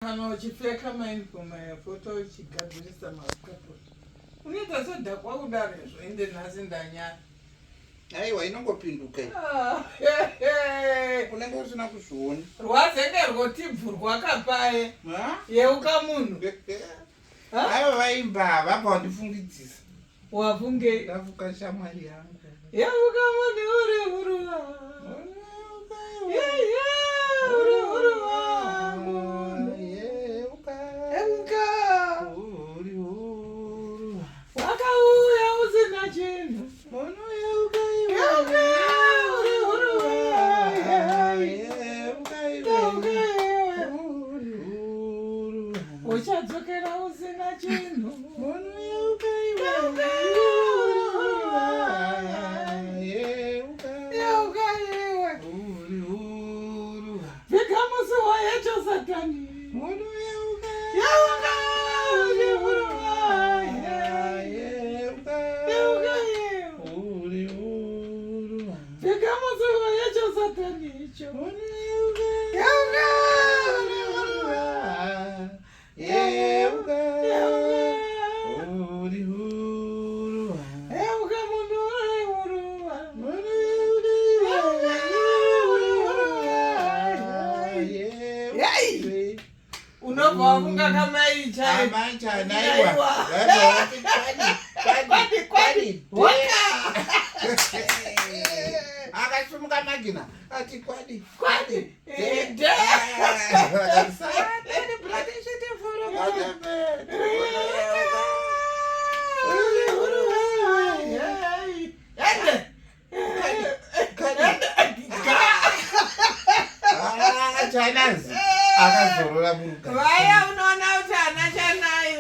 Kana uchipfeka mainifomu yapoto uchigadzirisa makapoti unoita sedhakwa kudarezvo ende nhasi ndanyara. Aiwa inongopinduka unenge usina kuzviona rwazenge rwotibvu rwakapaye yeuka munhu aiwa vaimbava apa wandifungidzisa wafunge ndafuka shamwari yangu yeuka munhu uri huruva uri huruva wakauya usina chinhu uchadzokera usina chinhu vika musi wayacho satani unobva kunga akasumuka magina ati kwadi akazorora muruka vaya unoona kuti anachanai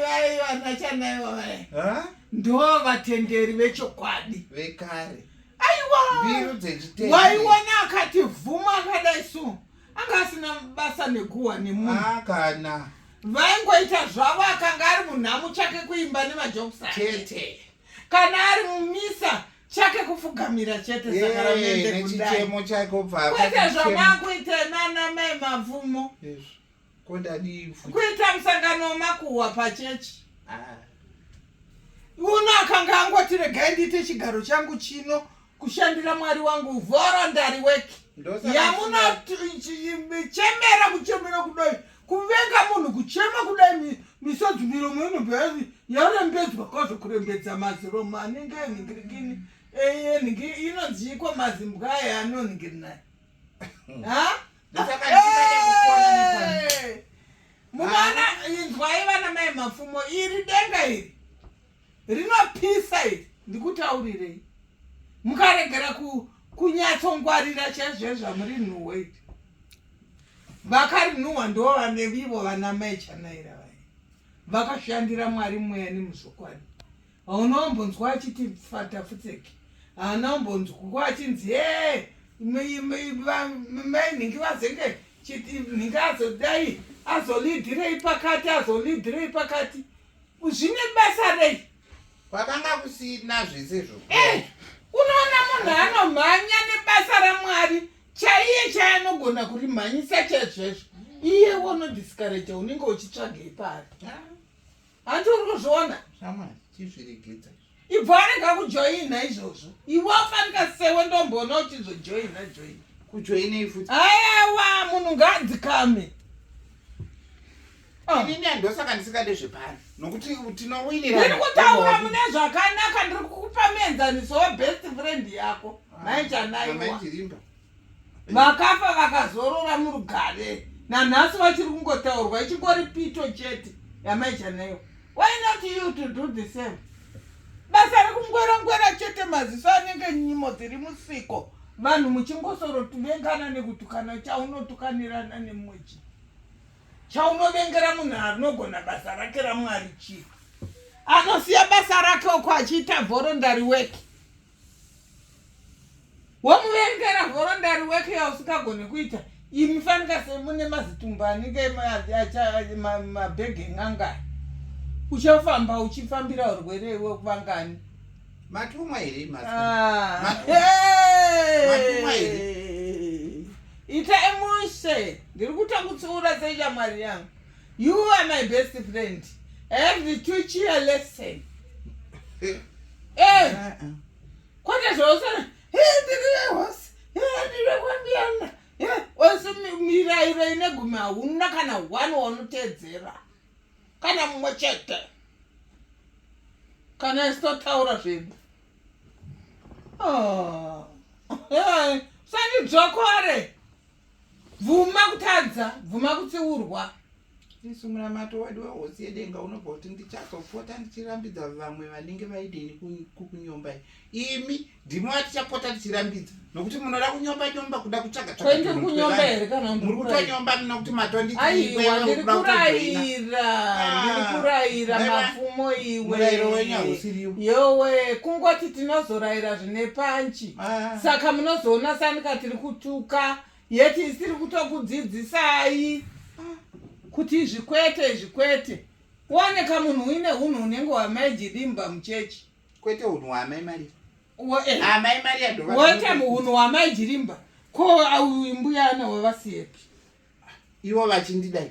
ndo vatenderi vechokwadi vekare aiwa mbiru dzechitenderi waiona akati vhuma akadai so anga asina basa neguhwa nemunhu kana vaingoita zvavo akanga ari munhamu chake kuimba nemajokisa chete kana ari mumisa chake kufugamira chete sakaramende nechichemo chake obva kwete zvamakuita nana mai mapfumo kuita musangano wemakuhwa pachechi uno akanga angoti regai ndiite chigaro changu chino kushandira mwari wangu voluntary work yamunochemera kuchemera kudai kuvenga munhu kuchema kudai misodzi miromo inobva yarembedzwa kwazvo kurembedza maziro anenge enhingirikini inonziko mazimbwa aya anonhingiri naye munoona inzwai vana mai mapfumo iri denga iri rinopisa iri ndikutaurirei mukaregera kunyatsongwarira chezvezvamuri nhuhwe iti vakarinhuhwa ndo vanevivo vana mai chanaira vai vakashandira mwari mweya nemuzvokwadi haunombonzwa achiti fatafutseki haanombonzwa achinzi mainhingi vazenge nhingi azodai azolidhirei pakati zvine basa rei kwakanga kusina zvesezvo unoona munhu anomhanya nebasa ramwari chaiye chaanogona kurimhanyisa chezvezvo iye wonodisikareja unenge uchitsvagei pari handi uri kuzviona chizviregedza ibvo arega kujoina izvozvo iwe wafanika sewe ndombona uchizojoina kujoinei futi ayawa munhu ngadzikame inini handosaka ndisikade zvepano nokuti tinowinira ndiri kutaura mune zvakanaka ndiri kukupa muenzaniso webest friend yako maichanaiwa vakafa vakazorora murugare nanhasi vachiri kungotaurwa ichingori pito chete yamaichanaiwa. Why not you to do the same? Basa rekungwera chete maziso anenge nyimo dziri musiko vanhu muchingosoro tuvengana nekutukana chaunotukanirana nemwechi chaunovengera munhu anogona basa rake ramwari chii anosiya basa rake uko achiita voluntary work womuvengera voluntary work yausikagone kuita imifanika semune mazitumba anenge mabhegi eng'anga uchafamba uchifambira urwere iwe kuvangani matumwa here matumwa here ita emushe ndiri kuta kutsiura seishamwari yangu You are my best friend. I have to teach you a lesson. Kwata zvosana. Mirayiro inegumi hauna kana one waunotedzera. Kana mumwe chete. Kana isitotaura zvedu. Sandidzokore. Vhuma kutadza, vhuma kutsiurwa. Isumura mato wadi wehosi yedenga unobva kuti ndichazopota ndichirambidza vamwe vanenge vaideni kunyomba imi ndimo atichapota tichirambidza nokuti munoda kunyomba kuda kutsvaga tsvaga kunyomba here kana muri kutonyomba nokuti mato ndiri kurayira mapfumo murayiro wenyu hausiriwo yowe kungoti tinozorayira zvine panchi saka munozoona sanika tiri kutuka yeti isiri kutokudzidzisai kuti zvikwete waoneka munhu uine hunhu unenge wamaijirimba muchechi kwete hunhu hwamai Maria amai Maria woita hunhu wamaijirimba ko mbuya ana wavasiyepi ivo vachindidai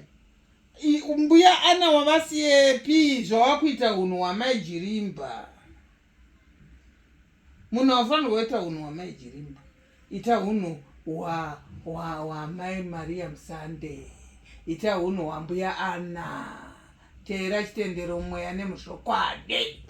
mbuya ana wavasiyepi zvawakuita hunhu wamaijirimba munhu wafanirwa kuita hunhu wamaijirimba ita hunhu wamai Maria Musande ita hunhu wambuya ana teera chitendero mweya nemushokwadi